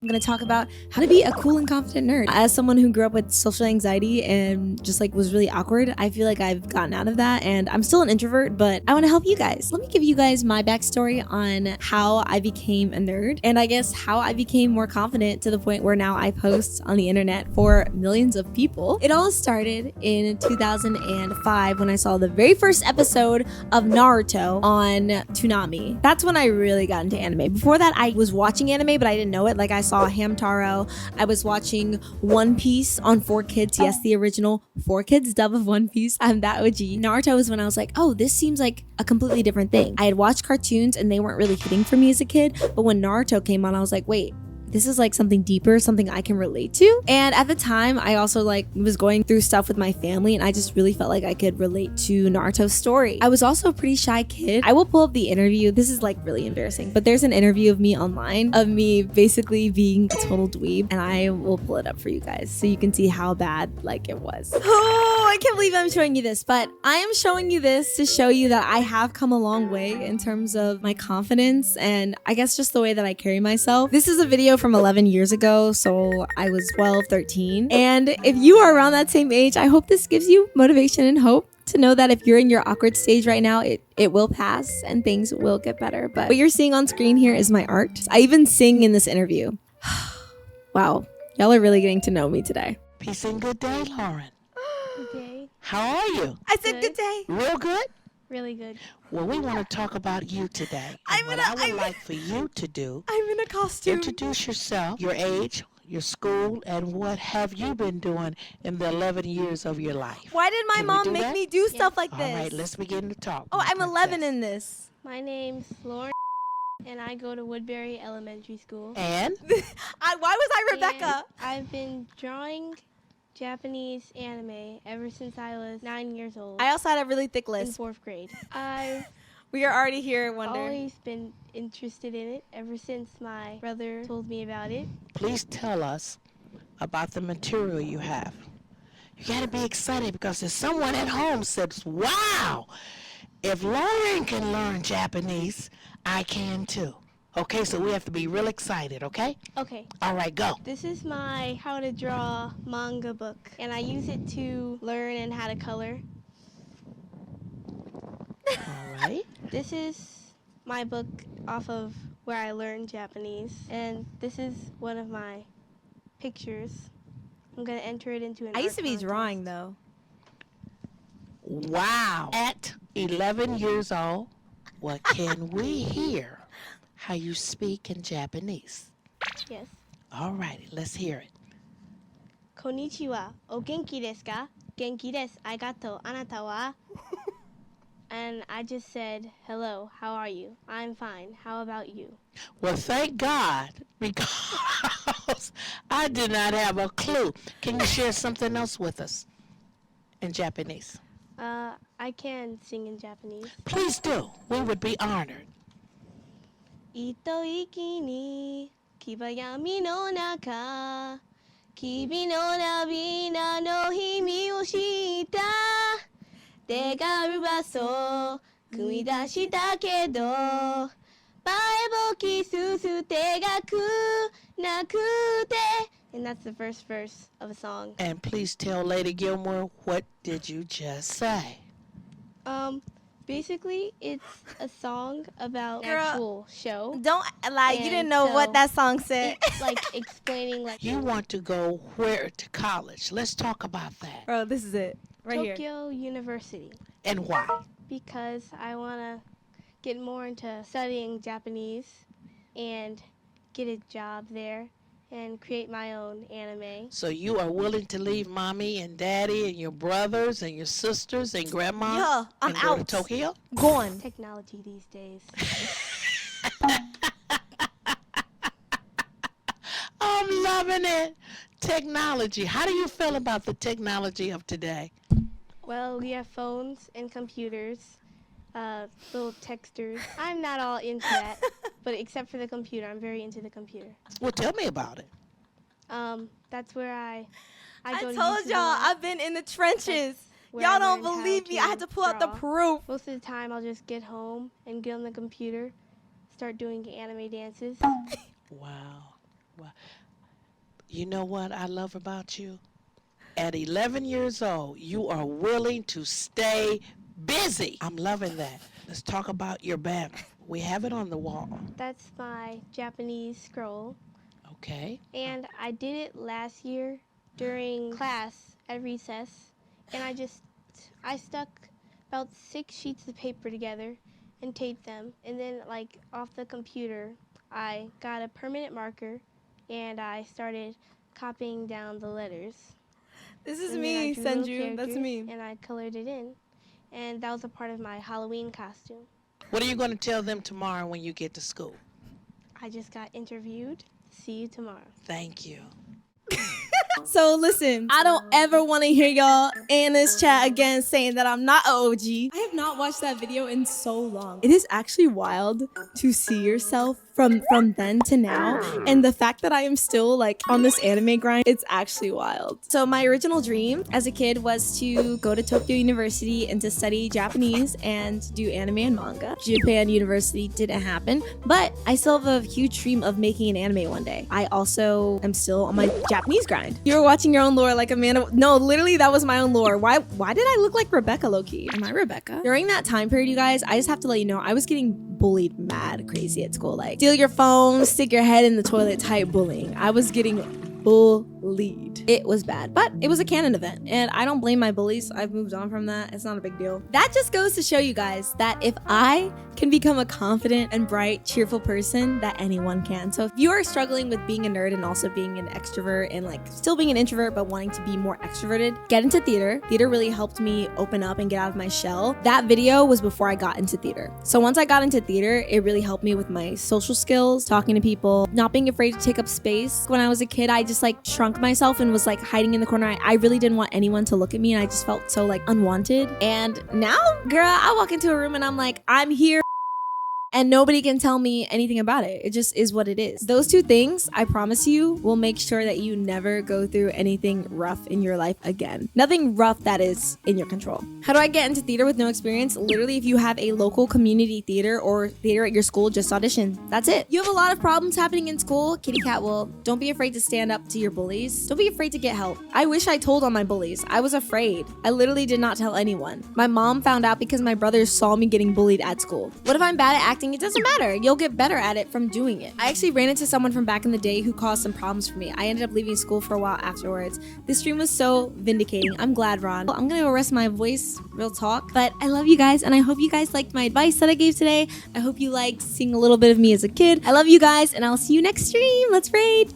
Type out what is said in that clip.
I'm going to talk about how to be a cool and confident nerd. As someone who grew up with social anxiety and just like was really awkward, I feel like I've gotten out of that and I'm still an introvert, but I want to help you guys. Let me give you guys my backstory on how I became a nerd and I guess how I became more confident to the point where now I post on the internet for millions of people. It all started in 2005 when I saw the very first episode of Naruto on Toonami. That's when I really got into anime. Before that, I was watching anime, but I didn't know it. Like I saw Hamtaro. I was watching One Piece on 4Kids. Yes, the original 4Kids dub of One Piece. I'm that OG. Naruto was when I was like, oh, this seems like a completely different thing. I had watched cartoons and they weren't really hitting for me as a kid, but when Naruto came on, I was like, wait, this is like something deeper, something I can relate to. And at the time, I also like was going through stuff with my family and I just really felt like I could relate to Naruto's story. I was also a pretty shy kid. I will pull up the interview. This is like really embarrassing, but there's an interview of me online of me basically being a total dweeb and I will pull it up for you guys so you can see how bad like it was. Oh, I can't believe I'm showing you this, but I am showing you this to show you that I have come a long way in terms of my confidence and I guess just the way that I carry myself. This is a video from 11 years ago, so I was 12, 13. And if you are around that same age, I hope this gives you motivation and hope to know that if you're in your awkward stage right now, it will pass and things will get better. But what you're seeing on screen here is my art. I even sing in this interview. Wow, y'all are really getting to know me today. Peace and good day, Lauren. Good day. How are you? I said good day. Real good? Really good. Well, we want to talk about you today. And what I would like for you to do, I'm in a costume. introduce yourself, your age, your school, and what have you been doing in the 11 years of your life. Why did my Can we mom do make that? me do stuff like All this? right, let's begin to talk. Oh, my I'm 11 princess. in this. My name's Lauren, and I go to Woodbury Elementary School. And? Why was I Rebecca? And I've been drawing Japanese anime ever since I was 9 years old. I also had a really thick in list. 4th grade. I've We are already here, Wonder. always been interested in it ever since my brother told me about it. Please tell us about the material you have. You got to be excited because if someone at home says, wow, if Lauren can learn Japanese, I can too. Okay, so we have to be real excited, okay? Okay. All right, go. This is my how to draw manga book, and I use it to learn and how to color. All right. This is my book off of where I learned Japanese, and this is one of my pictures. I'm gonna enter it into an I used to art be contest. drawing though. Wow. At 11 years old, what can we hear how you speak in Japanese? Yes. All righty, let's hear it. Konnichiwa. O genki desu ka? Genki desu. Arigatou. Anata wa? And I just said, hello, how are you? I'm fine. How about you? Well, thank God, because I did not have a clue. Can you share something else with us in Japanese? I can sing in Japanese. Please do. We would be honored. 一息に牙闇の中君の涙の意味を知った手がるばそう組み出したけど前をキスす手がくなくて And that's the first verse of a song. And please tell Lady Gilmore, what did you just say? Basically, it's a song about an Girl, actual show. Don't lie. You And didn't know so what that song said. It's like explaining like You want to go where to college? Let's talk about that. Bro, this is it. Right here. Tokyo University And why? because I want to get more into studying Japanese and get a job there and create my own anime. So you are willing to leave mommy and daddy and your brothers and your sisters and grandma Yeah, I'm and go to out. Tokyo? Gone. Technology these days. I'm loving it. Technology. How do you feel about the technology of today? Well, we have phones and computers, little texters. I'm not all into that, but except for the computer, I'm very into the computer. Well, tell me about it. That's where I I go to told YouTube a y'all lot. I've been in the trenches. where Y'all I don't learned how believe me. I had to pull out the draw. proof. Most of the time, I'll just get home and get on the computer, start doing anime dances. Wow. Well, you know what I love about you? At 11 years old, you are willing to stay busy. I'm loving that. Let's talk about your banner. We have it on the wall. That's my Japanese scroll. Okay. And I did it last year during class at recess. And I stuck about 6 sheets of paper together and taped them. And then, like, off the computer, I got a permanent marker and I started copying down the letters. This is And then I me, drew little Senju. That's characters me. And I colored it in. And that was a part of my Halloween costume. What are you going to tell them tomorrow when you get to school? I just got interviewed. See you tomorrow. Thank you. So listen, I don't ever want to hear y'all in this chat again saying that I'm not an OG. I have not watched that video in so long. It is actually wild to see yourself from then to now, and the fact that I am still like on this anime grind, it's actually wild. So my original dream as a kid was to go to Tokyo University and to study Japanese and do anime and manga. Japan University didn't happen, but I still have a huge dream of making an anime one day. I also am still on my Japanese grind. You were watching your own lore like Amanda. No, literally that was my own lore. Why did I look like Rebecca low-key? Am I Rebecca? During that time period, you guys, I just have to let you know, I was getting bullied mad crazy at school. Like, steal your phone, stick your head in the toilet type bullying. I was getting bullied. It was bad, but it was a canon event, and I don't blame my bullies. I've moved on from that. It's not a big deal. That just goes to show you guys that if I can become a confident and bright, cheerful person, that anyone can. So if you are struggling with being a nerd and also being an extrovert and like still being an introvert but wanting to be more extroverted, get into theater. Theater really helped me open up and get out of my shell. That video was before I got into theater. So once I got into theater, it really helped me with my social skills, talking to people, not being afraid to take up space. When I was a kid, I just like shrunk myself and was like hiding in the corner. I really didn't want anyone to look at me, and I just felt so like unwanted. And now, girl, I walk into a room and I'm like, I'm here. And nobody can tell me anything about it. It just is what it is. Those two things, I promise you, will make sure that you never go through anything rough in your life again. Nothing rough that is in your control. How do I get into theater with no experience? Literally, if you have a local community theater or theater at your school, just audition. That's it. You have a lot of problems happening in school, kitty cat will. Don't be afraid to stand up to your bullies. Don't be afraid to get help. I wish I told on my bullies. I was afraid. I literally did not tell anyone. My mom found out because my brothers saw me getting bullied at school. What if I'm bad at acting? It doesn't matter. You'll get better at it from doing it. I actually ran into someone from back in the day who caused some problems for me. I ended up leaving school for a while afterwards. This stream was so vindicating. I'm glad, Ron. I'm gonna go rest my voice, real talk. But I love you guys, and I hope you guys liked my advice that I gave today. I hope you liked seeing a little bit of me as a kid. I love you guys, and I'll see you next stream. Let's raid.